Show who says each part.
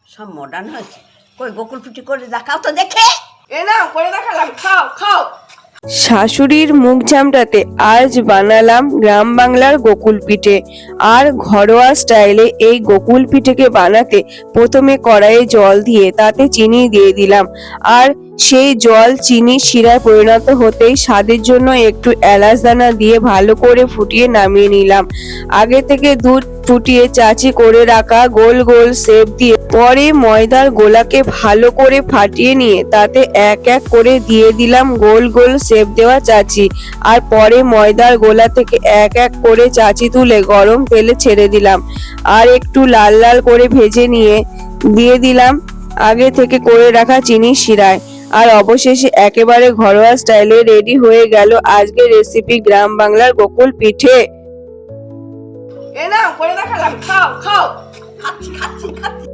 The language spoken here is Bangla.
Speaker 1: সব মডার্ন হয়েছে। কই গোকুল পিঠে করে দেখাও তো দেখে।
Speaker 2: এ নাও করে দেখালাম, খাও খাও।
Speaker 3: শাশুড়ির মুখ ঝামটাতে আজ বানালাম গ্রাম বাংলার গোকুল পিঠে। আর ঘরোয়া স্টাইলে এই গোকুল পিঠেকে বানাতে প্রথমে কড়াইয়ে জল দিয়ে তাতে চিনি দিয়ে দিলাম। আর সেই জল চিনি শিরায় পরিণত হতেই স্বাদের জন্য একটু এলাচ দানা দিয়ে ভালো করে ফুটিয়ে নামিয়ে নিলাম। আগে থেকে দুধ ফুটিয়ে চাচি করে রাখা গোল গোল শেপ দিয়ে পরে ময়দার গোলাকে ভালো করে ফাটিয়ে নিয়ে তাতে এক এক করে দিয়ে দিলাম গোল গোল শেপ দেওয়া চাচি। আর পরে ময়দার গোলা থেকে এক এক করে চাচি তুলে গরম তেলে ছেড়ে দিলাম। আর একটু লাল লাল করে ভেজে নিয়ে দিয়ে দিলাম আগে থেকে করে রাখা চিনির শিরায়। আর অবশেষে একেবারে ঘরোয়া স্টাইলে রেডি হয়ে গেল আজকের রেসিপি গ্রাম বাংলার গোকুল পিঠে।
Speaker 2: এ নাও করে দেখালাম, খাও খাও।
Speaker 1: খাচ্ছি খাচ্ছি খাচ্ছি।